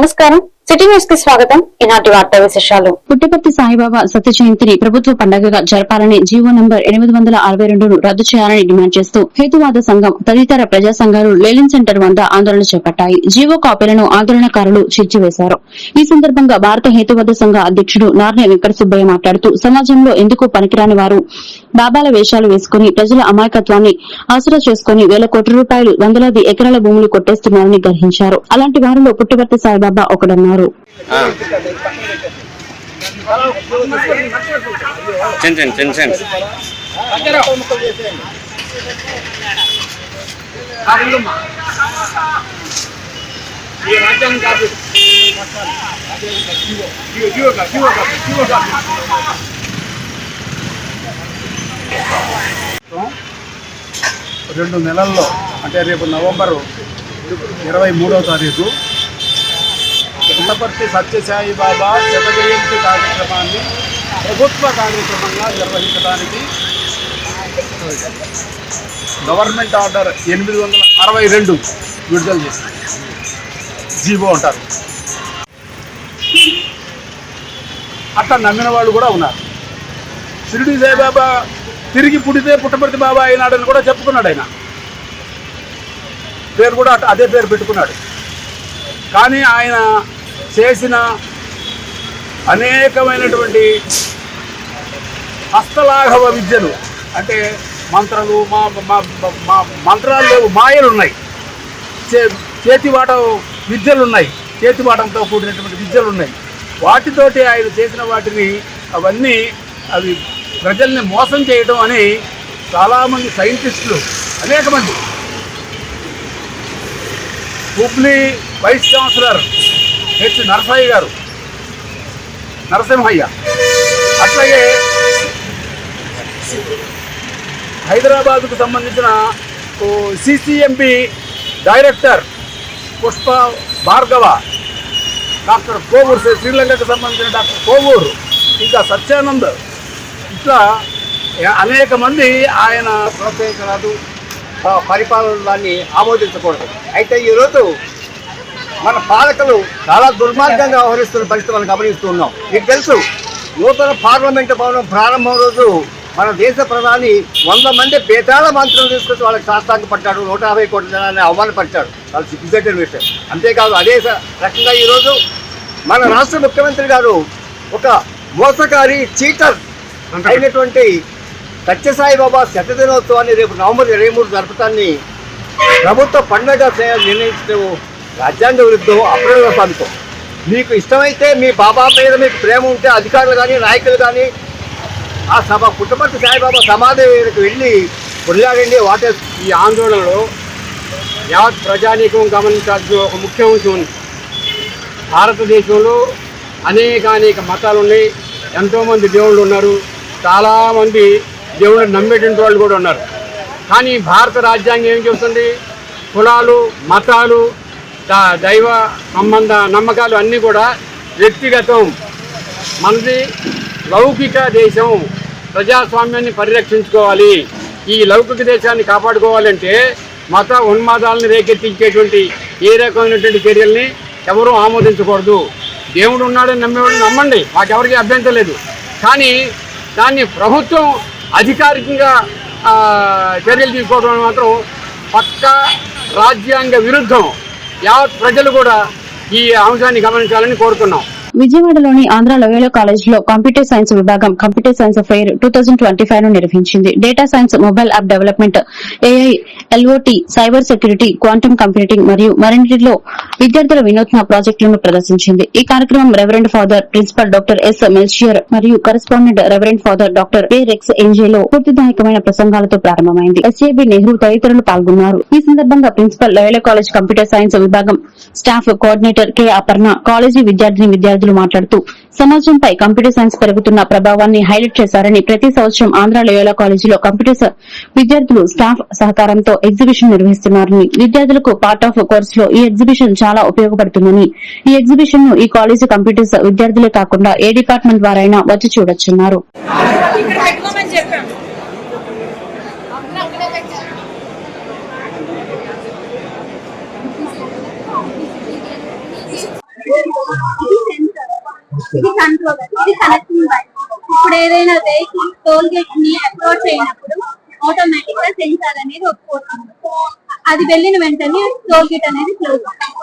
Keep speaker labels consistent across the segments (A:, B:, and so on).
A: నమస్కారం. City news కి స్వాగతం. ఈనాటి వార్తా విశేషాలు. పుట్టపర్తి సాయిబాబా సత్య జయంతిని ప్రభుత్వ పండుగగా జరపాలని జీవో నంబర్ 862ను రద్దు చేయాలని డిమాండ్ చేస్తూ హేతువాద సంఘం తదితర ప్రజా సంఘాలు లేలింగ్ సెంటర్ వద్ద ఆందోళన చేపట్టాయి. జీవో కాపీలను ఆందోళనకారులు చించివేశారు. ఈ సందర్భంగా భారత హేతువాద సంఘ అధ్యకుడు నార్నే వెంకట సుబ్బయ్య మాట్లాడుతూ సమాజంలో ఎందుకు పనికిరాని వారు బాబాల వేషాలు వేసుకుని ప్రజల అమాయకత్వాన్ని ఆసరా చేసుకుని వేల కోట్ల రూపాయలు వందలాది ఎకరాల భూములు కొట్టేస్తున్నారని గ్రహించారు. అలాంటి వారిలో పుట్టపర్తి సాయిబాబా ఒకడన్నారు.
B: రెండు నెలల్లో అంటే రేపు నవంబర్ 23వ తారీఖు పుట్టపర్తి సత్యసాయి బాబా శత జయంతి కార్యక్రమాన్ని ప్రభుత్వ కార్యక్రమంగా నిర్వహించడానికి గవర్నమెంట్ ఆర్డర్ 862 విడుదల చేసింది. జీవో అంటారు. అట్లా నమ్మిన వాళ్ళు కూడా ఉన్నారు. షిరిడి సాయిబాబా తిరిగి పుడితే పుట్టపర్తి బాబా అయినాడని కూడా చెప్పుకున్నాడు. ఆయన పేరు కూడా అదే పేరు పెట్టుకున్నాడు. కానీ ఆయన చేసిన అనేకమైనటువంటి హస్తలాఘవ విద్యలు అంటే మంత్రాలు మంత్రాలు లేవు, మాయలు ఉన్నాయి, చేతివాట విద్యలు ఉన్నాయి, చేతివాటంతో కూడినటువంటి విద్యలు ఉన్నాయి. వాటితోటి ఆయన చేసిన వాటిని అవన్నీ అవి ప్రజల్ని మోసం చేయడం అని చాలామంది సైంటిస్టులు అనేక మంది, హుబ్లీ వైస్ ఛాన్సలర్ నరసింహయ్య, అట్లాగే హైదరాబాద్కు సంబంధించిన CCMB director Pushpa Bhargava, doctor Kovoor, శ్రీలంకకు సంబంధించిన డాక్టర్ కోవూర్, ఇంకా సత్యానంద్, ఇట్లా అనేక మంది ఆయన
C: ప్రోత్సహించరాదు, పరిపాలనని ఆమోదించకూడదు. అయితే ఈరోజు మన పాలకులు చాలా దుర్మార్గంగా వ్యవహరిస్తున్న పరిస్థితి మనం గమనిస్తూ ఉన్నాం. మీకు తెలుసు, నూతన పార్లమెంటు భవనం ప్రారంభం రోజు మన దేశ ప్రధాని 100 మంది బేతాళ మంత్రులు తీసుకొచ్చి వాళ్ళకి శాస్త్రాంగ పడ్డాడు, 150 కోట్ల జనాన్ని అవమానపరిచాడు. చాలా సిగ్గుచేటైన విషయం. అంతేకాదు, అదే రకంగా ఈరోజు మన రాష్ట్ర ముఖ్యమంత్రి గారు ఒక మోసకారి చీటర్ అయినటువంటి సత్యసాయి బాబా శత దినోత్సవాన్ని రేపు నవంబర్ 23 జరపటాన్ని ప్రభుత్వ పండుగ నిర్ణయించడం రాజ్యాంగ విరుద్ధం, అప్రజాస్వామికం. మీకు ఇష్టమైతే మీ బాబా మీద మీకు ప్రేమ ఉంటే అధికారులు కానీ నాయకులు కానీ ఆ పుట్టపర్తి సాయిబాబా సమాధికి వెళ్ళి కొట్లాడండి. ఈ ఆందోళనలో యావత్ ప్రజానీకం గమనించాల్సిన ఒక ముఖ్య అంశం ఉంది. భారతదేశంలో అనేక మతాలు ఉన్నాయి, ఎంతోమంది దేవుళ్ళు ఉన్నారు, చాలామంది దేవుళ్ళని నమ్మేటువంటి వాళ్ళు కూడా ఉన్నారు. కానీ భారత రాజ్యాంగం ఏం చెబుతుంది? కులాలు, మతాలు, దైవ సంబంధ నమ్మకాలు అన్నీ కూడా వ్యక్తిగతం. మనది లౌకిక దేశం, ప్రజాస్వామ్యాన్ని పరిరక్షించుకోవాలి. ఈ లౌకిక దేశాన్ని కాపాడుకోవాలంటే మత ఉన్మాదాలను రేకెత్తించేటువంటి ఏ రకమైనటువంటి చర్యల్ని ఎవరూ ఆమోదించకూడదు. దేవుడు ఉన్నాడని నమ్మేవాడిని నమ్మండి, మాకెవరికి అభ్యంతరం లేదు. కానీ దాన్ని ప్రభుత్వం అధికారికంగా చర్యలు తీసుకోవడం మాత్రం పక్కా రాజ్యాంగ విరుద్ధం. యావత్ ప్రజలు కూడా ఈ అంశాన్ని గమనించాలని కోరుతున్నాం.
A: విజయవాడలోని ఆంధ్ర లోయోలా కాలేజీలో కంప్యూటర్ సైన్స్ విభాగం కంప్యూటర్ సైన్స్ ఫెయిర్ 2025 ను నిర్వహించింది. Data science, mobile app development, AI, IoT, cyber security, quantum computing మరియు మరిన్నిటిలో విద్యార్థుల వినూత్న ప్రాజెక్టులను ప్రదర్శించింది. ఈ కార్యక్రమం reverend father principal doctor S Melchior మరియు correspondent reverend father doctor A Rex ఎంజేలో స్ఫూర్తిదాయకమైన ప్రసంగాలతో ప్రారంభమైంది. ఎస్ఏబి నెహ్రూ తదితరులు పాల్గొన్నారు. ఈ సందర్భంగా principal Loyola college computer science విభాగం staff coordinator K Aparna, college విద్యార్థులు మాట్లాడుతూ సమాజంపై కంప్యూటర్ సైన్స్ పెరుగుతున్న ప్రభావాన్ని హైలైట్ చేశారని, ప్రతి సంవత్సరం ఆంధ్ర లోయోలా కాలేజీలో కంప్యూటర్ విద్యార్థులు స్టాఫ్ సహకారంతో ఎగ్జిబిషన్ నిర్వహిస్తున్నారని, విద్యార్థులకు పార్ట్ ఆఫ్ కోర్సులో ఈ ఎగ్జిబిషన్ చాలా ఉపయోగపడుతుందని, ఈ ఎగ్జిబిషన్ ను ఈ కాలేజీ కంప్యూటర్స్ విద్యార్థులే కాకుండా ఏ డిపార్ట్మెంట్ వారైనా వచ్చి చూడొచ్చన్నారు.
D: ఇది కంట్రోల్, ఇది కనెక్టింగ్ వైర్. ఇప్పుడు ఏదైనా వెహికల్ టోల్ గేట్ ని అప్రోచ్ అయినప్పుడు ఆటోమేటిక్ గా సెన్సార్ అనేది ఒప్పుకోతుంది. అది వెళ్ళిన వెంటనే టోల్ గేట్ అనేది క్లోజ్ అవుతుంది.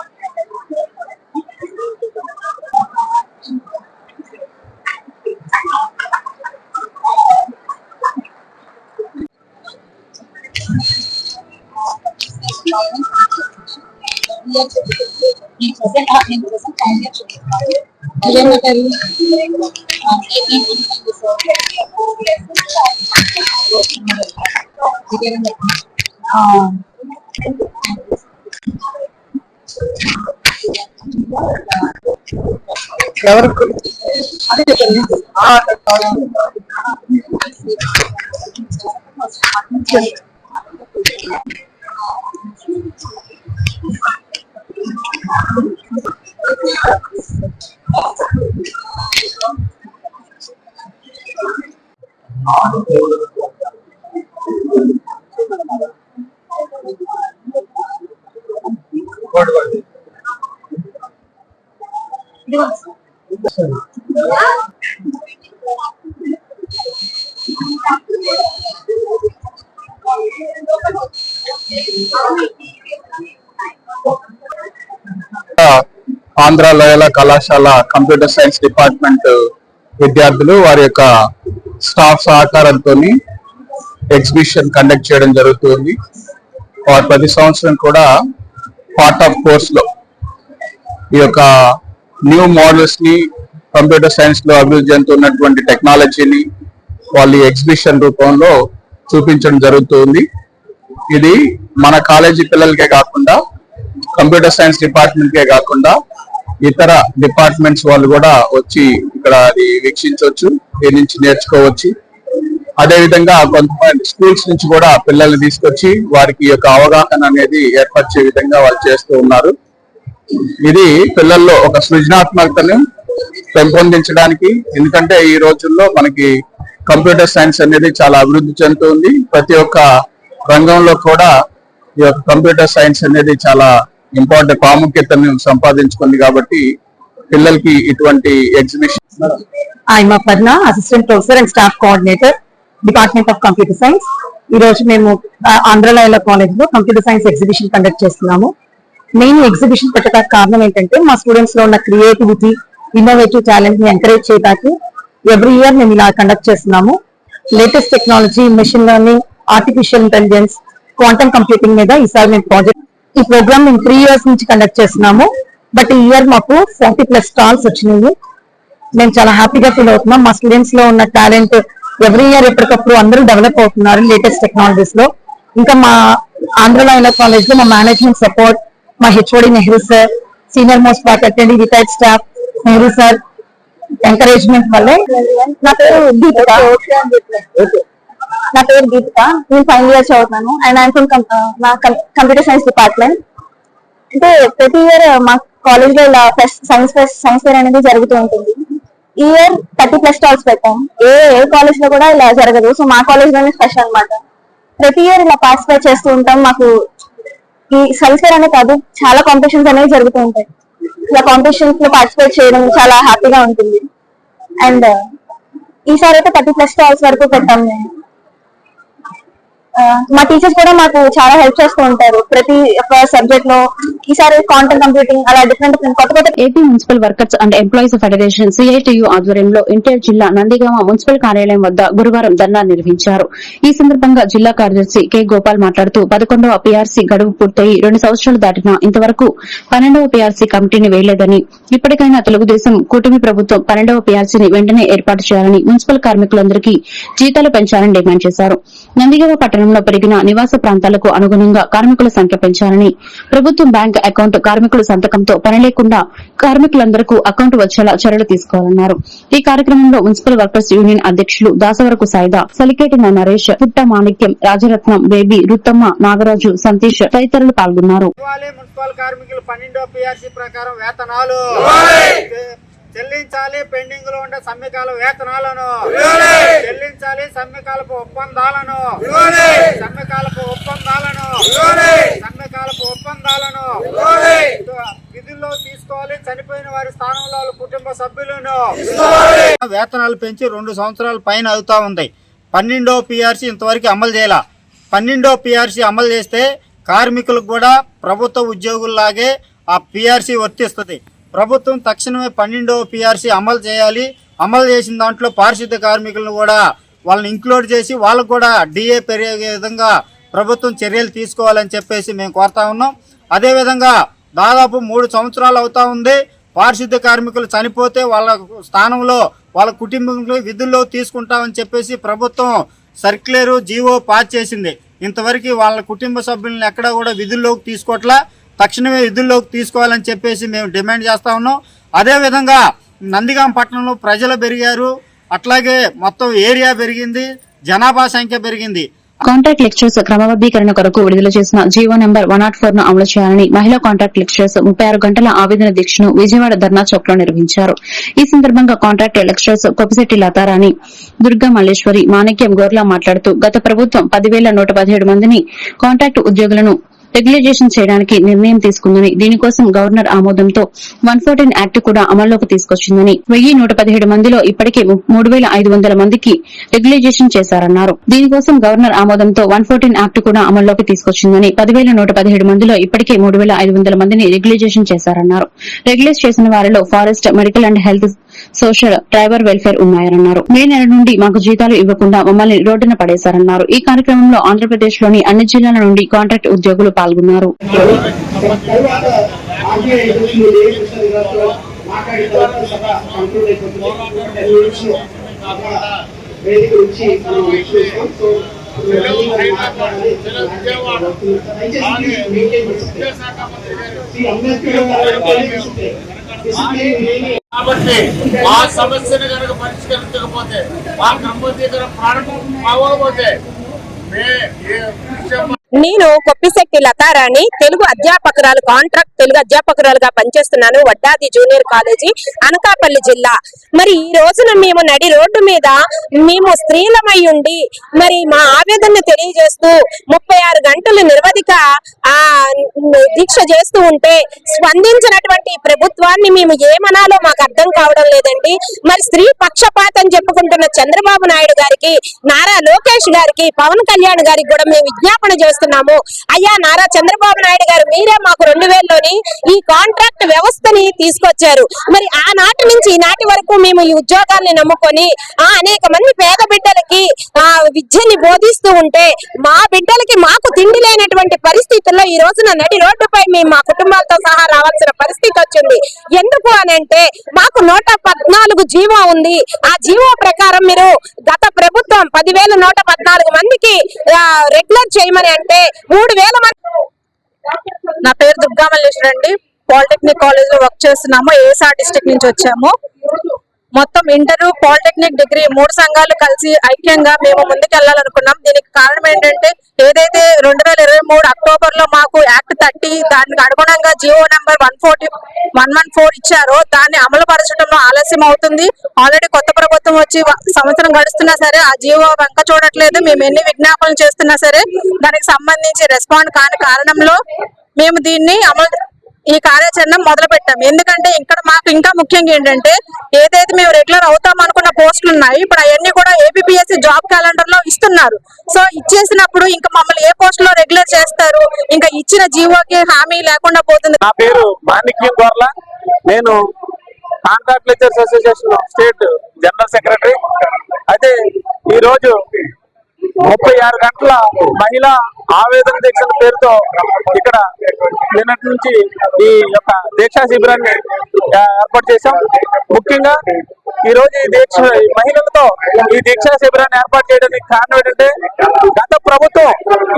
E: ఆంధ్ర లోయల కళాశాల కంప్యూటర్ సైన్స్ డిపార్ట్మెంట్ విద్యార్థులు వారి యొక్క స్టాఫ్ సహకారంతో ఎగ్జిబిషన్ కండక్ట్ చేయడం జరుగుతుంది. వారు ప్రతి సంవత్సరం కూడా పార్ట్ ఆఫ్ కోర్స్ లో ఈ యొక్క న్యూ మోడల్స్ ని కంప్యూటర్ సైన్స్ లో అభివృద్ధి చెందుతున్నటువంటి టెక్నాలజీని వాళ్ళ ఎగ్జిబిషన్ రూపంలో చూపించడం జరుగుతుంది. ఇది మన కాలేజీ పిల్లలకే కాకుండా కంప్యూటర్ సైన్స్ డిపార్ట్మెంట్ కే కాకుండా ఇతర డిపార్ట్మెంట్స్ వాళ్ళు కూడా వచ్చి ఇక్కడ అది వీక్షించవచ్చు, దీని నుంచి నేర్చుకోవచ్చు. అదేవిధంగా కొంతమంది స్కూల్స్ నుంచి కూడా పిల్లల్ని తీసుకొచ్చి వారికి ఈ యొక్క అవగాహన అనేది ఏర్పరిచే విధంగా వాళ్ళు చేస్తూ ఉన్నారు. ఇది పిల్లల్లో ఒక సృజనాత్మకతను పెంపొందించడానికి, ఎందుకంటే ఈ రోజుల్లో మనకి కంప్యూటర్ సైన్స్ అనేది చాలా అభివృద్ధి చెందుతుంది. ప్రతి ఒక్క రంగంలో కూడా ఈ యొక్క కంప్యూటర్ సైన్స్ అనేది చాలా ఇంపార్టెంట్ ప్రాముఖ్యతను సంపాదించుకుంది. కాబట్టి పిల్లలకి ఇటువంటి exhibition.
F: I'm Aparna, Assistant Professor and Staff Coordinator, Department of Computer Science. ఈ రోజు మేము ఆంధ్ర లోయల కాలేజ్ లో కంప్యూటర్ సైన్స్ ఎగ్జిబిషన్ కండక్ట్ చేస్తున్నాము. మెయిన్ ఎగ్జిబిషన్ పెట్టడానికి కారణం ఏంటంటే మా స్టూడెంట్స్ లో ఉన్న క్రియేటివిటీ, ఇన్నోవేటివ్ టాలెంట్ ని ఎంకరేజ్ చేయడానికి ఎవ్రీ ఇయర్ మేము ఇలా కండక్ట్ చేస్తున్నాము. Latest technology, machine learning, artificial intelligence, quantum computing మీద ఈసారి మేము ప్రాజెక్ట్ ఈ ప్రోగ్రామ్ మేము 3 years నుంచి కండక్ట్ చేస్తున్నాము. బట్ ఈ ఇయర్ మాకు 40+ స్టాల్స్ వచ్చినాయి. మేము చాలా హ్యాపీగా ఫీల్ అవుతున్నాం. మా స్టూడెంట్స్ లో ఉన్న టాలెంట్ ఎవ్రీ ఇయర్ ఎప్పటికప్పుడు అందరూ డెవలప్ అవుతున్నారు లేటెస్ట్ టెక్నాలజీస్ లో. ఇంకా మా ఆంధ్ర లోయల కాలేజ్ లో మా మేనేజ్మెంట్ సపోర్ట్, మా HOD Nehru sir, senior most faculty, retired staff Nehru sir encouragement వల్లే. నా పేరు దీపిక. నేను ఫైనల్ ఇయర్ చదువుతాను అండ్ ఐఎమ్ ఫ్రమ్ నా కంప్యూటర్ సైన్స్ డిపార్ట్మెంట్. అంటే ప్రతి ఇయర్ మా కాలేజ్ లో ఇలా సైన్స్ ఫెయిర్ అనేది జరుగుతూ ఉంటుంది. ఈ ఇయర్ 30+ స్టాల్స్ పెట్టాం. ఏ కాలేజ్ లో కూడా ఇలా జరగదు. సో మా కాలేజ్ లోనే స్పెషల్ అన్నమాట. ప్రతి ఇయర్ ఇలా పార్టిసిపేట్ చేస్తూ ఉంటాం. మాకు ఈ సైన్స్ ఫెయిర్ అనే కాదు, చాలా కాంపిటీషన్స్ అనేవి జరుగుతూ ఉంటాయి. ఇలా కాంపిటీషన్స్ లో పార్టిసిపేట్ చేయడం చాలా హ్యాపీగా ఉంటుంది. అండ్ ఈసారి అయితే 30+ స్టాల్స్ వరకు పెట్టాం మేము. మా టీచర్స్ కూడా మాకు చాలా హెల్ప్ చేస్తూ ఉంటారు ప్రతి ఒక్క సబ్జెక్ట్ లో. ఈసారి క్వాంటమ్ కంప్యూటింగ్ అలా డిఫరెంట్ కొత్త
A: AP municipal workers and employees federation CITU ఆధ్వర్యంలో ఎన్టీఆర్ జిల్లా నందిగామ మున్సిపల్ కార్యాలయం వద్ద గురువారం ధర్నా నిర్వహించారు. ఈ సందర్భంగా జిల్లా కార్యదర్శి కె గోపాల్ మాట్లాడుతూ 11వ పీఆర్సీ గడువు పూర్తయి 2 సంవత్సరాలు దాటినా ఇంతవరకు 12వ పీఆర్సీ కమిటీని వేయలేదని, ఇప్పటికైనా తెలుగుదేశం కూటమి ప్రభుత్వం 12వ పీఆర్సీని వెంటనే ఏర్పాటు చేయాలని, మున్సిపల్ కార్మికులందరికీ జీతాలు పెంచాలని డిమాండ్ చేశారు. నందిగామ పట్టణంలో పెరిగిన నివాస ప్రాంతాలకు అనుగుణంగా కార్మికుల సంఖ్య పెంచాలని, ప్రభుత్వం బ్యాంక్ అకౌంట్ కార్మికుల సంతకంతో పని లేకుండా కార్మికులందరికీ అకౌంట్ వచ్చేలా చర్యలు తీసుకోవాలన్నారు. ఈ కార్యక్రమంలో మున్సిపల్ వర్కర్స్ యూనియన్ అధ్యక్షులు దాసవరపు సాయిదా, సలికేటి నరేష్, పుట్ట మాణిక్యం, రాజరత్నం, బేబీ, రుత్తమ్మ, నాగరాజు, సంతీష్ తదితరులు పాల్గొన్నారు.
G: మున్సిపల్ కార్మికులు 12వ పీఆర్సీ ప్రకారం వేతనాలు చెల్లించాలి.
C: చెల్లించాలి పెండింగ్ లో ఉండే సమ్మెకాల వేతనాలను, చెల్లించాలి సమ్మెకాలపు ఒప్పందాలను, విధుల్లో తీసుకోవాలి. చనిపోయిన వారి స్థానంలో వాళ్ళ కుటుంబ సభ్యులను వేతనాలు పెంచి 2 సంవత్సరాల పైన అవుతా ఉంది. 12వ PRC ఇంతవరకు అమలు చేయాల. 12వ PRC అమలు చేస్తే కార్మికులకు కూడా ప్రభుత్వ ఉద్యోగుల్లాగే ఆ PRC వర్తిస్తుంది. ప్రభుత్వం తక్షణమే 12వ PRC అమలు చేయాలి. అమలు చేసిన దాంట్లో పారిశుద్ధ్య కార్మికులను కూడా వాళ్ళని ఇంక్లూడ్ చేసి వాళ్ళకు కూడా DA పెరిగే విధంగా ప్రభుత్వం చర్యలు తీసుకోవాలని చెప్పేసి మేము కోరుతా ఉన్నాం. అదేవిధంగా దాదాపు 3 సంవత్సరాలు అవుతా ఉంది. పారిశుద్ధ్య కార్మికులు చనిపోతే వాళ్ళ స్థానంలో వాళ్ళ కుటుంబంలో విధుల్లో తీసుకుంటామని చెప్పేసి ప్రభుత్వం సర్క్యులర్ జీవో పాస్ చేసింది. ఇంతవరకు వాళ్ళ కుటుంబ సభ్యులను ఎక్కడా కూడా విధుల్లోకి తీసుకోవట్లా. తక్షణమే విధుల్లోకి తీసుకోవాలని చెప్పేసి మేము డిమాండ్ చేస్తా ఉన్నాం. అదేవిధంగా నందిగాం పట్టణంలో ప్రజలు పెరిగారు, అట్లాగే మొత్తం ఏరియా పెరిగింది, జనాభా సంఖ్య పెరిగింది.
A: కాంట్రాక్ట్ లెక్చరర్స్ క్రమబద్దీకరణ కొరకు విడుదల చేసిన జీవో నెంబర్ 104 ను అమలు చేయాలని మహిళా కాంట్రాక్ట్ లెక్చరర్స్ 36 గంటల ఆవేదన దీక్షను విజయవాడ ధర్నా చౌక్ లో నిర్వహించారు. ఈ సందర్భంగా కాంట్రాక్ట్ లెక్చరర్స్ కొప్పిశెట్టి లతారాణి, దుర్గా మల్లేశ్వరి, మాణిక్యం గోర్లా మాట్లాడుతూ గత ప్రభుత్వం 10,117 మందిని కాంట్రాక్ట్ ఉద్యోగులను రెగ్యులైజేషన్ చేయడానికి నిర్ణయం తీసుకుందని, దీనికోసం గవర్నర్ ఆమోదంతో 114 యాక్ట్ కూడా అమల్లోకి తీసుకొచ్చిందని, 1,117 మందిలో ఇప్పటికే 3,500 మందికి రెగ్యులైజేషన్ చేశారన్నారు. దీనికోసం గవర్నర్ ఆమోదంతో 114 యాక్ట్ కూడా అమల్లోకి తీసుకొచ్చిందని, 10,117 మందిలో ఇప్పటికే 3,500 మందిని రెగ్యులైజేషన్ చేశారన్నారు. రెగ్యులైజ్ చేసిన వారిలో forest, medical and health, social, tribal welfare ఉన్నాయన్నారు. మే నెల నుండి మాకు జీతాలు ఇవ్వకుండా మమ్మల్ని రోడ్డున పడేశారన్నారు. ఈ కార్యక్రమంలో ఆంధ్రప్రదేశ్ లోని అన్ని జిల్లాల నుండి కాంట్రాక్ట్ ఉద్యోగులు పాల్గొన్నారు.
B: కాబట్టి ఆ సమస్యను కనుక పరిష్కరించకపోతే, ఆ క్రమబద్ధీకరణ ప్రారంభం కావకపోతే
G: నేను కొప్పిశెట్టి లతారాణి, తెలుగు అధ్యాపకురాలు, కాంట్రాక్ట్ తెలుగు అధ్యాపకురాలుగా పనిచేస్తున్నాను. వడ్డాది జూనియర్ కాలేజీ, అనకాపల్లి జిల్లా. మరి ఈ రోజున మేము నడి రోడ్డు మీద మేము స్త్రీలమై ఉండి మరి మా ఆవేదనను తెలియజేస్తూ 36 గంటలు నిరవధిక దీక్ష చేస్తూ ఉంటే స్పందించినటువంటి ప్రభుత్వాన్ని మేము ఏమనాలో మాకు అర్థం కావడం లేదండి. మరి స్త్రీ పక్షపాతం చెప్పుకుంటున్న చంద్రబాబు నాయుడు గారికి, నారా లోకేష్ గారికి, పవన్ కళ్యాణ్ గారికి కూడా మేము విజ్ఞాపన చేస్తున్నాము. అయ్యా నారా చంద్రబాబు నాయుడు గారు, మీరే మాకు 2000లోని ఈ కాంట్రాక్ట్ వ్యవస్థని తీసుకొచ్చారు. మరి ఆనాటి నుంచి ఈనాటి వరకు మేము ఈ ఉద్యోగాల్ని నమ్ముకొని అనేక మంది పేద బిడ్డలకి విద్యని బోధిస్తూ ఉంటే మా బిడ్డలకి మాకు తిండి లేనటువంటి పరిస్థితుల్లో ఈ రోజున నడి రోడ్డుపై మేము మా కుటుంబాలతో సహా రావాల్సిన పరిస్థితి వచ్చింది. ఎందుకు అనంటే మాకు 114 జీవో ఉంది. ఆ జీవో ప్రకారం మీరు గత ప్రభుత్వం 10,114 మందికి రెగ్యులర్ చేయమని అంటే 3,000 మంది.
H: నా పేరు దుర్గా మల్లేశ్వరి అండి. పాలిటెక్నిక్ కాలేజ్ లో వర్క్ చేస్తున్నాము. ఏఎస్ఆర్ డిస్ట్రిక్ట్ నుంచి వచ్చాము. మొత్తం ఇంటర్, పాలిటెక్నిక్, డిగ్రీ 3 సంఘాలు కలిసి ఐక్యంగా మేము ముందుకు వెళ్ళాలనుకున్నాం. దీనికి కారణం ఏంటంటే, ఏదైతే 2023 అక్టోబర్ లో మాకు యాక్ట్ 30 దానికి అనుగుణంగా జీవో నెంబర్ 114 ఇచ్చారో దాన్ని అమలు పరచడంలో ఆలస్యం అవుతుంది. ఆల్రెడీ కొత్త ప్రభుత్వం వచ్చి సంవత్సరం గడుస్తున్నా సరే ఆ జీవో వంక చూడట్లేదు. మేము ఎన్ని విజ్ఞాపనలు చేస్తున్నా సరే దానికి సంబంధించి రెస్పాండ్ కాని కారణంలో మేము దీన్ని ఈ కార్యాచరణ మొదలు పెట్టాం. ఎందుకంటే ఇక్కడ మాకు ఇంకా ముఖ్యంగా ఏంటంటే, ఏదైతే మేము రెగ్యులర్ అవుతాం అనుకున్న పోస్టులు ఉన్నాయి, ఇప్పుడు అవన్నీ కూడా ఏపీఎస్సీ జాబ్ క్యాలెండర్ లో ఇస్తున్నారు. సో ఇచ్చేసినప్పుడు ఇంకా మమ్మల్ని ఏ పోస్ట్ లో రెగ్యులర్ చేస్తారు? ఇంకా ఇచ్చిన జీవోకి హామీ లేకుండా పోతుంది.
I: నా పేరు మాణిక్యం గోర్లా. నేను contract lecturers association state general secretary. అయితే ఈ రోజు 36 గంటల మహిళా ఆవేదన దీక్ష పేరుతో ఇక్కడ నిన్నటి నుంచి ఈ యొక్క దీక్షా శిబిరాన్ని ఏర్పాటు చేశాం. ముఖ్యంగా ఈ రోజు ఈ దీక్ష మహిళలతో ఈ దీక్షా శిబిరాన్ని ఏర్పాటు చేయడానికి కారణం ఏంటంటే, గత ప్రభుత్వం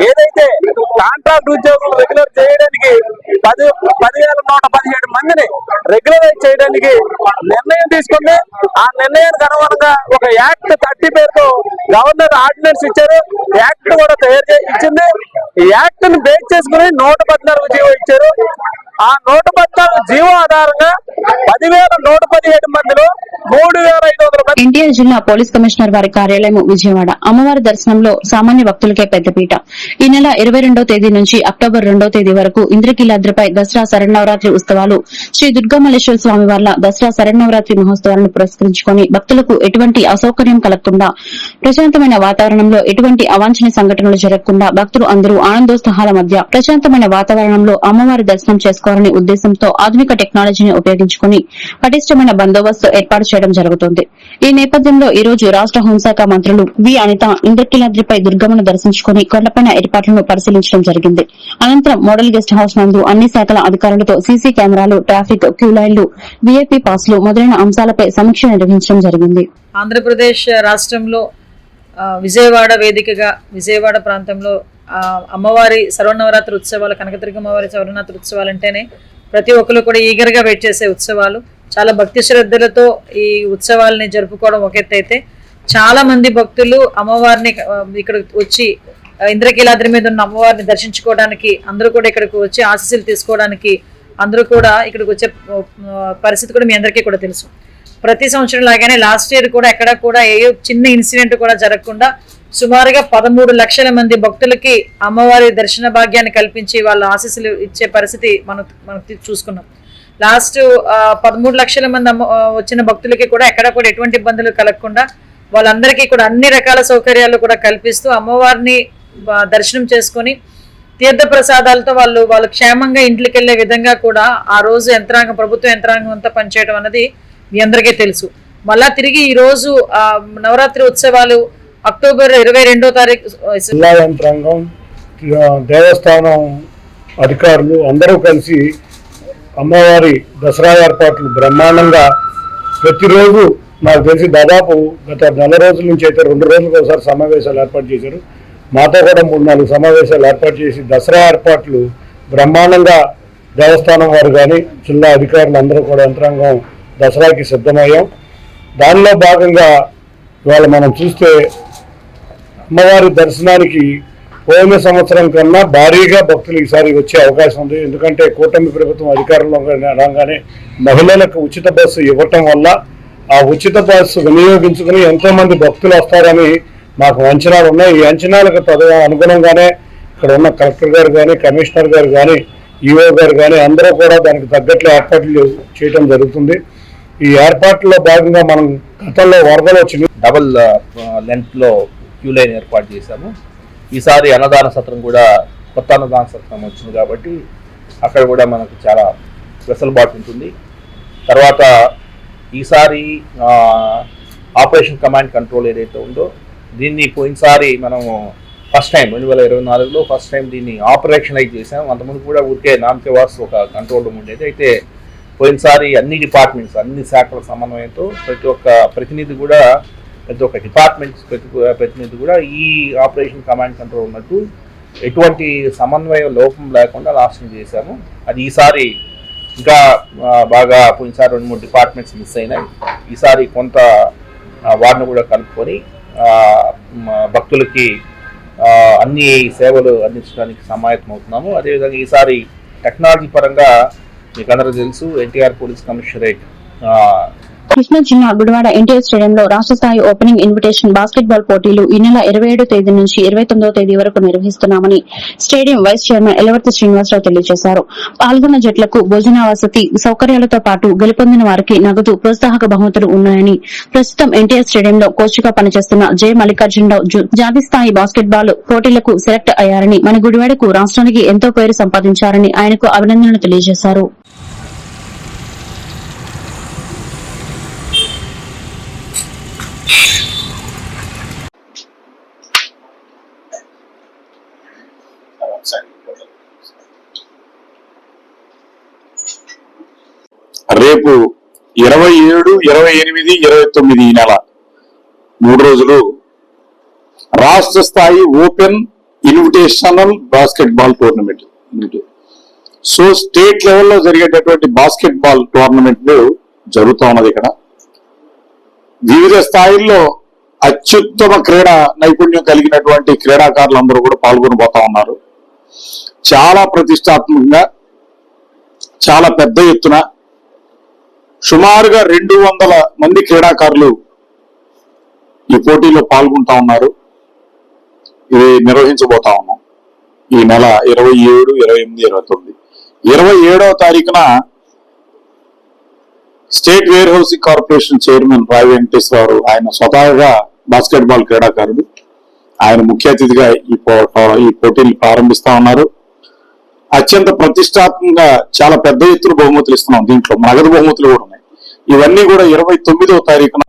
I: ఏదైతే కాంట్రాక్ట్ ఉద్యోగులు రెగ్యులర్ చేయడానికి 10,117 మందిని రెగ్యులరైజ్ చేయడానికి నిర్ణయం తీసుకుంది. ఆ నిర్ణయానికి అనుగుణంగా ఒక యాక్ట్ 30 పేరుతో గవర్నర్ ఆర్డినెన్స్ ఇచ్చారు. యాక్ట్ కూడా తయారు చేసి ఇచ్చింది. ఈ యాక్ట్ ని బేస్ చేసుకుని 114 జీవో ఇచ్చారు. ఆ 114 జీవో ఆధారంగా 10,117 మందిలో
A: ఎన్టీఆర్ జిల్లా పోలీస్ కమిషనర్ వారి కార్యాలయం విజయవాడ అమ్మవారి దర్శనంలో సామాన్య భక్తులకే పెద్దపీట. ఈ నెల 22వ తేదీ నుంచి అక్టోబర్ 2వ తేదీ వరకు ఇంద్రకీలాద్రిపై దసరా శరన్నవరాత్రి ఉత్సవాలు శ్రీ దుర్గామల్లేశ్వర స్వామి వార్ల దసరా శరన్నవరాత్రి మహోత్సవాలను పురస్కరించుకుని భక్తులకు ఎటువంటి అసౌకర్యం కలగకుండా ప్రశాంతమైన వాతావరణంలో ఎటువంటి అవాంఛనీయ సంఘటనలు జరగకుండా భక్తులు అందరూ ఆనందోత్సాహాల మధ్య ప్రశాంతమైన వాతావరణంలో అమ్మవారి దర్శనం చేసుకోవాలనే ఉద్దేశంతో ఆధునిక టెక్నాలజీని ఉపయోగించుకుని పటిష్టమైన బందోబస్తు ఏర్పాటు చేయడం జరుగుతుంది. ఈ నేపథ్యంలో ఈ రోజు రాష్ట హోంశాఖ మంత్రులు వి అనిత ఇంద్రకీలాద్రిపై దుర్గమ్మను దర్శించుకుని కొండపైన ఏర్పాట్లను పరిశీలించడం జరిగింది. అనంతరం మోడల్ గెస్ట్ హౌస్ నందు అన్ని శాఖల అధికారులతో సీసీ కెమెరాలు, ట్రాఫిక్, క్యూ లైన్లు, వీఐపీ పాస్లు మొదలైన అంశాలపై సమీక్ష నిర్వహించడం జరిగింది.
H: ఆంధ్రప్రదేశ్ రాష్ట్రంలో విజయవాడ వేదికగా విజయవాడ ప్రాంతంలో అమ్మవారి సర్వనవరాత్రి ఉత్సవాలు, కనకదుర్గ అమ్మవారి సర్వనవరాత్రి ఉత్సవాలు అంటేనే ప్రతి ఒక్కరు కూడా ఈగర్గా వెయిట్ చేసే ఉత్సవాలు. చాలా భక్తి శ్రద్ధలతో ఈ ఉత్సవాలని జరుపుకోవడం ఒక ఎత్తు అయితే, చాలా మంది భక్తులు అమ్మవారిని ఇక్కడ వచ్చి ఇంద్రకీలాద్రి మీద ఉన్న అమ్మవారిని దర్శించుకోవడానికి అందరూ కూడా ఇక్కడికి వచ్చి ఆశీస్సులు తీసుకోవడానికి అందరూ కూడా ఇక్కడికి వచ్చే పరిస్థితి కూడా మీ అందరికీ కూడా తెలుసు. ప్రతి సంవత్సరం లాగానే లాస్ట్ ఇయర్ కూడా ఎక్కడ కూడా ఏ చిన్న ఇన్సిడెంట్ కూడా జరగకుండా సుమారుగా 13 లక్షల మంది భక్తులకి అమ్మవారి దర్శన భాగ్యాన్ని కల్పించి వాళ్ళ ఆశీస్సులు ఇచ్చే పరిస్థితి మనం చూసుకున్నాం. లాస్ట్ 13 లక్షల మంది వచ్చిన భక్తులకి కూడా ఎక్కడ కూడా ఎటువంటి ఇబ్బందులు కలగకుండా వాళ్ళందరికీ కూడా అన్ని రకాల సౌకర్యాలు కూడా కల్పిస్తూ అమ్మవారిని దర్శనం చేసుకొని తీర్థ ప్రసాదాలతో వాళ్ళు క్షేమంగా ఇంట్లోకి వెళ్లే విధంగా కూడా ఆ రోజు యంత్రాంగం, ప్రభుత్వ యంత్రాంగం అంతా పనిచేయడం అన్నది మీ అందరికీ తెలుసు. మళ్ళా తిరిగి ఈ రోజు నవరాత్రి ఉత్సవాలు అక్టోబర్ 22వ తారీఖు
J: జిల్లా యంత్రాంగం, దేవస్థానం అధికారులు అందరూ కలిసి అమ్మవారి దసరా ఏర్పాట్లు బ్రహ్మాండంగా ప్రతిరోజు నాకు తెలిసి దాదాపు గత 4 రోజుల నుంచి అయితే 2 రోజులకు ఒకసారి సమావేశాలు ఏర్పాటు చేశారు. మాతో కూడా 3-4 సమావేశాలు ఏర్పాటు చేసి దసరా ఏర్పాట్లు బ్రహ్మాండంగా దేవస్థానం వారు కానీ జిల్లా అధికారులు అందరూ కూడా యంత్రాంగం దసరాకి సిద్ధమయ్యాం. దానిలో భాగంగా ఇవాళ మనం చూస్తే అమ్మవారి దర్శనానికి పోయిన సంవత్సరం కన్నా భారీగా భక్తులు ఈసారి వచ్చే అవకాశం ఉంది. ఎందుకంటే కూటమి ప్రభుత్వం అధికారంలో రాగానే మహిళలకు ఉచిత బస్సు ఇవ్వటం వల్ల ఆ ఉచిత బస్సు వినియోగించుకుని ఎంతోమంది భక్తులు వస్తారని మాకు అంచనాలు ఉన్నాయి. ఈ అంచనాలకు అనుగుణంగానే ఇక్కడ ఉన్న కలెక్టర్ గారు కానీ, కమిషనర్ గారు కానీ, ఈఓ గారు కానీ అందరూ కూడా దానికి తగ్గట్లు ఏర్పాట్లు చేయడం జరుగుతుంది. ఈ ఏర్పాట్లలో భాగంగా మనం గతంలో వరదలు వచ్చింది,
K: డబుల్ లెంత్లో క్యూ లైన్ ఏర్పాటు చేశాము. ఈసారి అన్నదాన సత్రం కూడా కొత్త అన్నదాన సత్రం వచ్చింది కాబట్టి అక్కడ కూడా మనకు చాలా వెసులుబాటు ఉంటుంది. తర్వాత ఈసారి ఆపరేషన్ కమాండ్ కంట్రోల్ ఏదైతే ఉందో దీన్ని పోయినసారి మనము ఫస్ట్ టైం 2024లో ఫస్ట్ టైం దీన్ని ఆపరేషనలైజ్ చేసాం. అంతకుముందు కూడా ఊరికే నామకే వార్స్ ఒక కంట్రోల్ రూమ్ ఉండేది. అయితే పోయినసారి అన్ని డిపార్ట్మెంట్స్, అన్ని శాఖల సమన్వయంతో ప్రతి ఒక్క ప్రతినిధి కూడా, ప్రతి ఒక్క డిపార్ట్మెంట్స్ ప్రతినిధి కూడా ఈ ఆపరేషన్ కమాండ్ కంట్రోల్ ఉన్నట్టు ఎటువంటి సమన్వయ లోపం లేకుండా లాస్టింగ్ చేశాము. అది ఈసారి ఇంకా బాగా, పోయినసారి 2-3 డిపార్ట్మెంట్స్ మిస్ అయినాయి. ఈసారి కొంత వారిని కూడా కలుపుకొని భక్తులకి అన్ని సేవలు అందించడానికి సమాయత్తం అవుతున్నాము. అదేవిధంగా ఈసారి టెక్నాలజీ పరంగా మీకు అందరూ తెలుసు, ఎన్టీఆర్ పోలీస్ కమిషనరేట్
A: కృష్ణా జిల్లా గుడివాడ ఎన్టీఆర్ స్టేడియంలో రాష్ట్ర స్థాయి ఓపెనింగ్ ఇన్విటేషన్ బాస్కెట్బాల్ పోటీలు ఈ నెల 27వ తేదీ నుంచి 29వ తేదీ వరకు నిర్వహిస్తున్నామని stadium vice chairman Elavarthi Srinivasarao తెలియజేశారు. పాల్గొన్న జట్లకు భోజన వసతి సౌకర్యాలతో పాటు గెలుపొందిన వారికి నగదు ప్రోత్సాహక బహుమతులు ఉన్నాయని, ప్రస్తుతం ఎన్టీఆర్ స్టేడియంలో కోచ్గా పనిచేస్తున్న జె మల్లికార్జునరావు జాతీయ స్థాయి బాస్కెట్బాల్ పోటీలకు సెలెక్ట్ అయ్యారని, మన గుడివాడకు రాష్ట్రానికి ఎంతో పేరు సంపాదించారని ఆయనకు అభినందనలు తెలియజేశారు.
E: రేపు 27, 28, 29 ఈ నెల 3 రోజులు రాష్ట్ర స్థాయి open invitational basketball tournament. So state లెవెల్లో జరిగేటటువంటి బాస్కెట్బాల్ టోర్నమెంట్లు జరుగుతూ ఉన్నది. ఇక్కడ వివిధ స్థాయిల్లో అత్యుత్తమ క్రీడా నైపుణ్యం కలిగినటువంటి క్రీడాకారులు అందరూ కూడా పాల్గొనబోతా ఉన్నారు. చాలా ప్రతిష్టాత్మకంగా, చాలా పెద్ద ఎత్తున సుమారుగా 200 మంది క్రీడాకారులు ఈ పోటీలో పాల్గొంటా ఉన్నారు. ఇది నిర్వహించబోతా ఉన్నాం ఈ నెల 27, 28, 29. 27వ తారీఖున state where housing corporation chairman రావి వెంకటేశ్వరరావు, ఆయన స్వతహాగా బాస్కెట్బాల్ క్రీడాకారుడు, ఆయన ముఖ్య అతిథిగా ఈ పోటీలు ప్రారంభిస్తా ఉన్నారు. అత్యంత ప్రతిష్టాత్మకంగా చాలా పెద్ద ఎత్తున బహుమతులు ఇస్తున్నాం. దీంట్లో నగదు బహుమతులు కూడా ఉన్నాయి. ఇవన్నీ కూడా 29వ తారీఖున,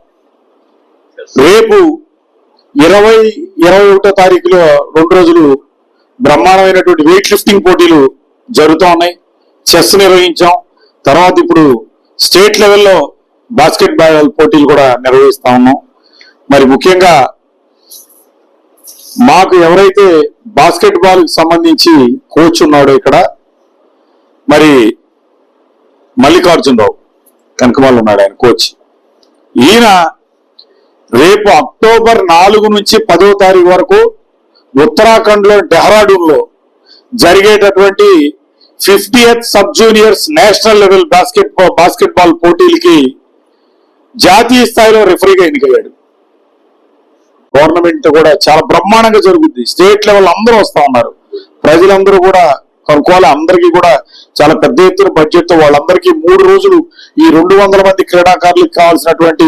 E: రేపు 20, 21వ తారీఖులో 2 రోజులు బ్రహ్మాండమైనటువంటి వెయిట్ లిఫ్టింగ్ పోటీలు జరుగుతూ ఉన్నాయి. చెస్ నిర్వహించాం. తర్వాత ఇప్పుడు స్టేట్ లెవెల్లో బాస్కెట్ బాల్ పోటీలు కూడా నిర్వహిస్తా ఉన్నాం. మరి ముఖ్యంగా మాకు ఎవరైతే బాస్కెట్ బాల్ కి సంబంధించి కోచ్ ఉన్నాడో ఇక్కడ, మరి మల్లికార్జునరావు కనకమాల ఉన్నాడు, ఆయన కోచ్. ఈయన రేపు అక్టోబర్ 4 నుంచి 10వ తారీఖు వరకు ఉత్తరాఖండ్ లో డెహ్రాడూన్ లో జరిగేటటువంటి 50th sub juniors national level basketball పోటీలకి జాతీయ స్థాయిలో రెఫరీగా ఎన్నికయ్యాడు. గవర్నమెంట్ కూడా చాలా బ్రహ్మాండంగా జరుగుద్ది. స్టేట్ లెవెల్ అందరూ వస్తా ఉన్నారు. ప్రజలందరూ కూడా కనుక్కోవాలి. అందరికీ కూడా చాలా పెద్ద ఎత్తున బడ్జెట్ తో వాళ్ళందరికీ 3 రోజులు ఈ 200 మంది క్రీడాకారులకు కావాల్సినటువంటి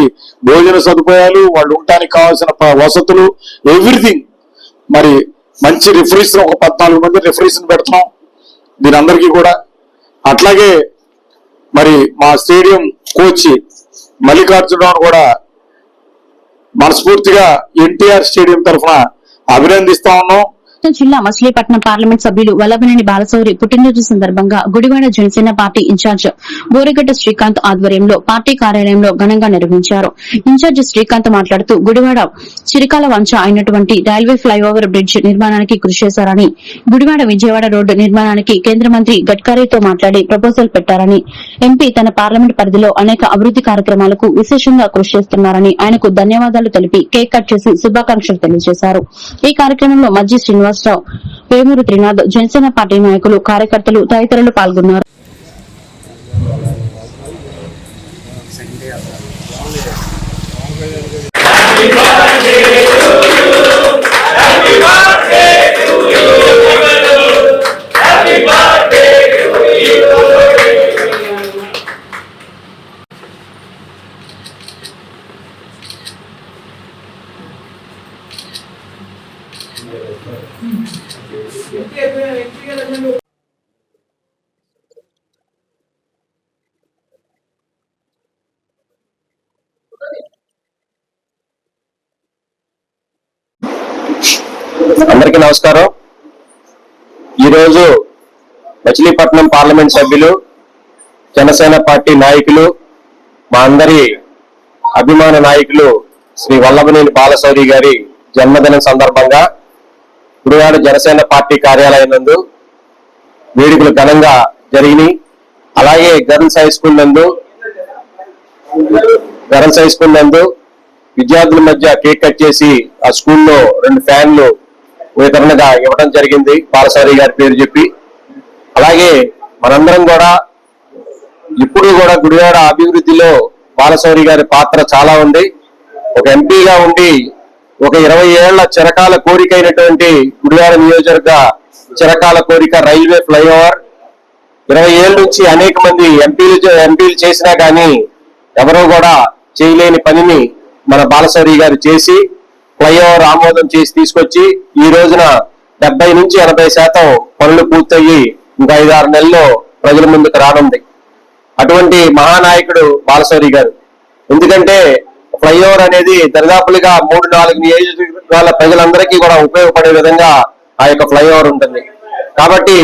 E: భోజన సదుపాయాలు, వాళ్ళు ఉండటానికి కావాల్సిన వసతులు, ఎవ్రీథింగ్. మరి మంచి రిఫరీస్, ఒక 14 మంది రిఫరీస్ పెడుతున్నాం దీని అందరికీ కూడా. అట్లాగే మరి మా స్టేడియం కోచ్ మల్లికార్జునరావు కూడా మనస్ఫూర్తిగా ఎన్టీఆర్ స్టేడియం తరఫున అభినందిస్తా ఉన్నాం.
A: జిల్లా మచిలీపట్నం పార్లమెంట్ సభ్యులు వల్లభనేని బాలశౌరి పుట్టినరోజు సందర్భంగా గుడివాడ జనసేన పార్టీ ఇన్ఛార్జ్ బోరిగడ్డ శ్రీకాంత్ ఆధ్వర్యంలో పార్టీ కార్యాలయంలో ఘనంగా నిర్వహించారు. ఇన్ఛార్జ్ శ్రీకాంత్ మాట్లాడుతూ గుడివాడ చిరకాల వంచ అయినటువంటి రైల్వే ఫ్లైఓవర్ బ్రిడ్జ్ నిర్మాణానికి కృషి చేశారని, గుడివాడ విజయవాడ రోడ్డు నిర్మాణానికి కేంద్ర మంత్రి గడ్కరీతో మాట్లాడి ప్రపోజల్ పెట్టారని, ఎంపీ తన పార్లమెంట్ పరిధిలో అనేక అభివృద్ది కార్యక్రమాలకు విశేషంగా కృషి చేస్తున్నారని ఆయనకు ధన్యవాదాలు తెలిపి కేక్ కట్ చేసి శుభాకాంక్షలు తెలియజేశారు. ఈ కార్యక్రమంలో మజ్జి శ్రీనివాసరావు, వేమూరు త్రినాథ్, జనసేన పార్టీ నాయకులు, కార్యకర్తలు తదితరులు పాల్గొన్నారు.
C: అందరికీ నమస్కారం. ఈరోజు మచిలీపట్నం పార్లమెంట్ సభ్యులు, జనసేన పార్టీ నాయకులు, మా అందరి అభిమాన నాయకులు శ్రీ వల్లభనేని బాలశౌరి గారి జన్మదినం సందర్భంగా గుడివాడ జనసేన పార్టీ కార్యాలయం నందు వేడుకలు ఘనంగా జరిగినాయి. అలాగే గర్ల్స్ హై స్కూల్ నందు విద్యార్థుల మధ్య కేక్ కట్ చేసి ఆ స్కూల్లో 2 ఫ్యాన్లు వితరణగా ఇవ్వడం జరిగింది బాలశౌరి గారి పేరు చెప్పి. అలాగే మనందరం కూడా ఇప్పుడు కూడా గుడివాడ అభివృద్ధిలో బాలశౌరి గారి పాత్ర చాలా ఉంది. ఒక ఎంపీగా ఉండి ఒక 20 ఏళ్ల చిరకాల కోరిక అయినటువంటి గుడివాడ నియోజకవర్గ చిరకాల కోరిక రైల్వే ఫ్లైఓవర్ 20 ఏళ్ల నుంచి అనేక మంది ఎంపీలు చేసినా కానీ ఎవరో కూడా చేయలేని పనిని మన బాలశౌరి గారు చేసి ఫ్లైఓవర్ ఆమోదం చేసి తీసుకొచ్చి ఈ రోజున 70 నుంచి 80% పనులు పూర్తయ్యి ఇంకా 5-6 నెలల్లో ప్రజల ముందుకు రానుంది. అటువంటి మహానాయకుడు బాలశౌరి గారు. ఎందుకంటే ఫ్లైఓవర్ అనేది దరిదాపులుగా 3-4 నియోజకవర్గాల ప్రజలందరికీ కూడా ఉపయోగపడే విధంగా ఆ యొక్క ఫ్లైఓవర్ ఉంటుంది. కాబట్టి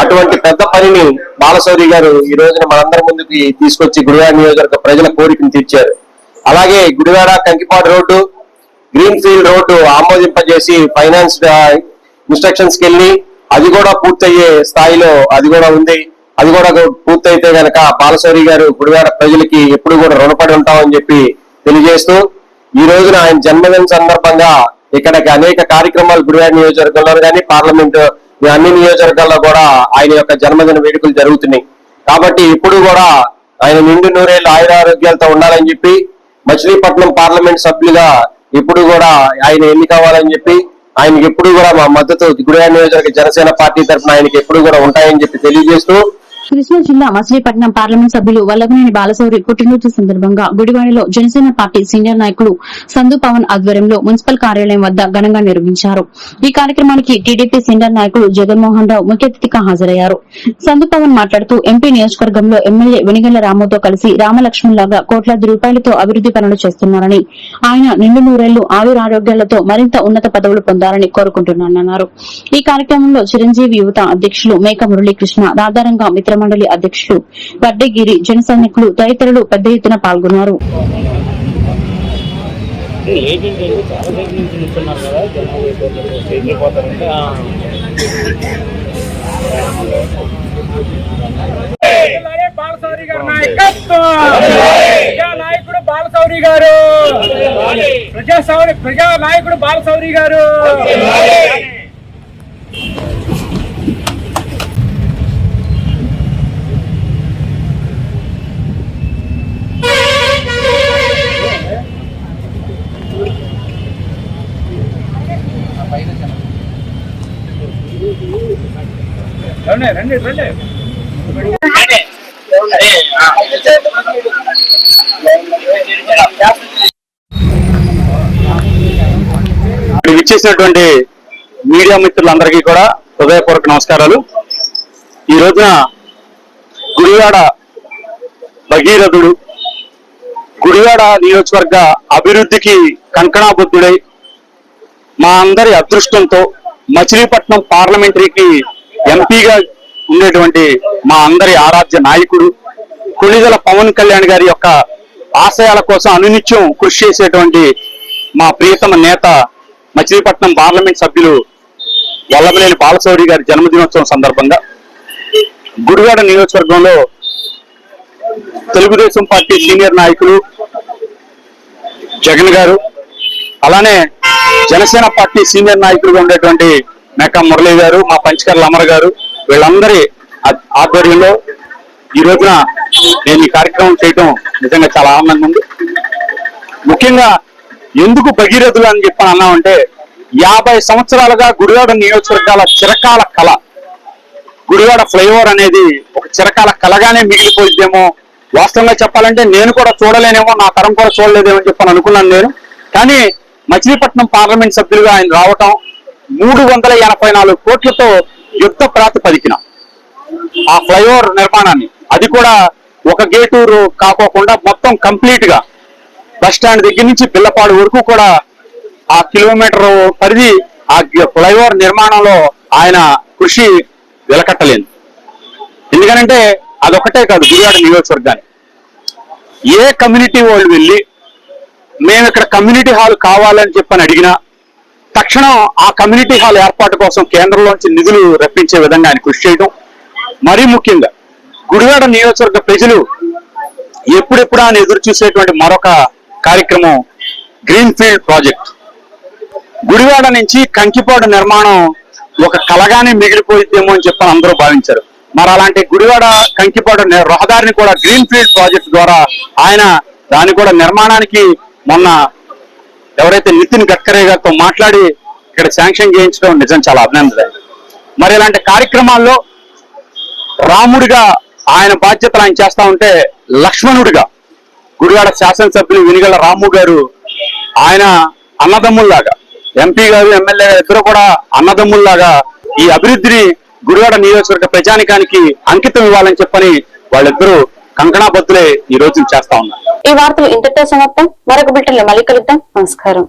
C: అటువంటి పెద్ద పనిని బాలశౌరి గారు ఈ రోజున మనందరి ముందుకి తీసుకొచ్చి గుడివాడ నియోజకవర్గ ప్రజల కోరికను తీర్చారు. అలాగే Gudivada Kankipadu road, greenfield road ఆమోదింపజేసి ఫైనాన్స్ ఇన్స్ట్రక్షన్స్ కి వెళ్ళి అది కూడా పూర్తయ్యే స్థాయిలో అది కూడా ఉంది. అది కూడా పూర్తయితే గనక బాలశౌరి గారు గుడివాడ ప్రజలకి ఎప్పుడు కూడా రుణపడి ఉంటామని చెప్పి తెలియజేస్తూ, ఈ రోజున ఆయన జన్మదిన సందర్భంగా ఇక్కడికి అనేక కార్యక్రమాలు గుడివాడ నియోజకవర్గంలో కానీ పార్లమెంట్ అన్ని నియోజకవర్గాల్లో కూడా ఆయన యొక్క జన్మదిన వేడుకలు జరుగుతున్నాయి. కాబట్టి ఇప్పుడు కూడా ఆయన నిండు నూరేళ్లు ఆయురారోగ్యాలతో ఉండాలని చెప్పి మచిలీపట్నం పార్లమెంట్ సభ్యులుగా
L: ఇప్పుడు కూడా ఆయన ఎన్ని కావాలని చెప్పి ఆయనకి ఎప్పుడు కూడా మా మద్దతు గుడివాడ నియోజకవర్గ జనసేన పార్టీ తరఫున ఆయనకి ఎప్పుడు కూడా ఉంటాయని చెప్పి తెలియజేస్తూ,
A: కృష్ణా జిల్లా మచిలీపట్నం పార్లమెంట్ సభ్యులు వల్లభనేని బాలశౌరి పుట్టినరోజు సందర్భంగా గుడివాడలో జనసేన పార్టీ సీనియర్ నాయకులు సందు పవన్ ఆధ్వర్యంలో మున్సిపల్ కార్యాలయం వద్ద ఘనంగా నిర్వహించారు. ఈ కార్యక్రమానికి టీడీపీ సీనియర్ నాయకులు జగన్మోహన్ రావు ముఖ్య అతిథిగా హాజరయ్యారు. సందు పవన్ మాట్లాడుతూ ఎంపీ నియోజకవర్గంలో ఎమ్మెల్యే వెనిగళ్ల రాముతో కలిసి రామలక్ష్మణ్లాగా కోట్లాది రూపాయలతో అభివృద్ది పనులు చేస్తున్నారని, ఆయన నిండు నూరేళ్లు ఆయురారోగ్యాలతో మరింత ఉన్నత పదవులు పొందాలని కోరుకుంటున్నానన్నారు. ఈ కార్యక్రమంలో చిరంజీవి యువత అధ్యక్షులు మేక మురళీకృష్ణ, రాధారంగ మిత్ర మండలి అధ్యక్షులు వడ్డగిరి, జన సైనికులు తదితరులు పెద్ద ఎత్తున పాల్గొన్నారు.
I: నాయకుడు బాలశౌరి గారు, ప్రజా నాయకుడు బాలశౌరి గారు. రండి రండి.
L: ఇచ్చేసినటువంటి మీడియా మిత్రులందరికీ కూడా హృదయపూర్వక నమస్కారాలు. ఈ రోజున గుడివాడ భగీరథుడు, గుడివాడ నియోజకవర్గ అభివృద్ధికి కంకణాబద్ధుడై మా అందరి అదృష్టంతో మచిలీపట్నం పార్లమెంటరీకి ఎంపీగా ఉండేటువంటి మా అందరి ఆరాధ్య నాయకుడు కొణిదెల పవన్ కళ్యాణ్ గారి యొక్క ఆశయాల కోసం అనునిత్యం కృషి చేసేటువంటి మా ప్రియతమ నేత మచిలీపట్నం పార్లమెంట్ సభ్యులు వల్లభనేని బాలశౌరి గారి జన్మదినోత్సవం సందర్భంగా గుడివాడ నియోజకవర్గంలో తెలుగుదేశం పార్టీ సీనియర్ నాయకులు జగన్ గారు, అలానే జనసేన పార్టీ సీనియర్ నాయకులుగా ఉండేటువంటి మేక మురళి గారు, మా పంచకర్ల అమర్ గారు, వీళ్ళందరి ఆధ్వర్యంలో ఈ రోజున నేను ఈ కార్యక్రమం చేయడం నిజంగా చాలా ఆనందంగా ఉంది. ముఖ్యంగా ఎందుకు భగీరథులు అని చెప్పని అన్నామంటే 50 సంవత్సరాలుగా గుడివాడ నియోజకవర్గాల చిరకాల కళ, గుడివాడ ఫ్లైఓవర్ అనేది ఒక చిరకాల కళగానే మిగిలిపోయిద్దేమో. వాస్తవంగా చెప్పాలంటే నేను కూడా చూడలేనేమో, నా తరం కూడా చూడలేదేమో అని చెప్పని అనుకున్నాను నేను. కానీ మచిలీపట్నం పార్లమెంట్ సభ్యులుగా ఆయన రావటం 384 కోట్లతో యుద్ధ ప్రాతిపదికన ఆ ఫ్లైఓవర్ నిర్మాణాన్ని, అది కూడా ఒక గేటూరు కాకోకుండా మొత్తం కంప్లీట్ గా బస్ స్టాండ్ దగ్గర నుంచి పిల్లపాడు వరకు కూడా ఆ కిలోమీటర్ పరిధి ఆ ఫ్లైఓవర్ నిర్మాణంలో ఆయన కృషి వెలకట్టలేదు. ఎందుకనంటే అదొకటే కాదు, గుడివాడ నియోజకవర్గాన్ని ఏ కమ్యూనిటీ వాళ్ళు వెళ్ళి మేము ఇక్కడ కమ్యూనిటీ హాల్ కావాలని చెప్పని అడిగినా తక్షణం ఆ కమ్యూనిటీ హాల్ ఏర్పాటు కోసం కేంద్రంలోంచి నిధులు రప్పించే విధంగా ఆయన కృషి చేయడం. మరీ ముఖ్యంగా గుడివాడ నియోజకవర్గ ప్రజలు ఎప్పుడెప్పుడు ఆయన ఎదురు చూసేటువంటి మరొక కార్యక్రమం గ్రీన్ ఫీల్డ్ ప్రాజెక్ట్. గుడివాడ నుంచి కంకిపాడు నిర్మాణం ఒక కలగానే మిగిలిపోయిద్దేమో అని చెప్పని అందరూ భావించారు. మరి అలాంటి గుడివాడ కంకిపాడు రహదారిని కూడా గ్రీన్ ఫీల్డ్ ప్రాజెక్ట్ ద్వారా ఆయన దాని కూడా నిర్మాణానికి మొన్న ఎవరైతే నితిన్ గడ్కరీ గారితో మాట్లాడి ఇక్కడ శాంక్షన్ చేయించడం నిజం చాలా అభినందన. మరి ఇలాంటి కార్యక్రమాల్లో రాముడిగా ఆయన బాధ్యతలు ఆయన చేస్తా ఉంటే, లక్ష్మణుడిగా గుడివాడ శాసనసభ్యులు వెనిగళ్ల రాము గారు ఆయన అన్నదమ్ముల్లాగా, ఎంపీ గారు ఎమ్మెల్యే గారు ఇద్దరు కూడా అన్నదమ్ముల్లాగా ఈ అభివృద్ధిని గుడివాడ నియోజకవర్గ ప్రజానికానికి అంకితం ఇవ్వాలని చెప్పని వాళ్ళిద్దరూ కంకణాబద్ధులే ఈ రోజు చేస్తా ఉన్నారు.
A: ఈ వార్తలు ఇంతటితో సమాప్తం. మరొక బిల్టన్ లో మళ్ళీ కలుద్దాం. నమస్కారం.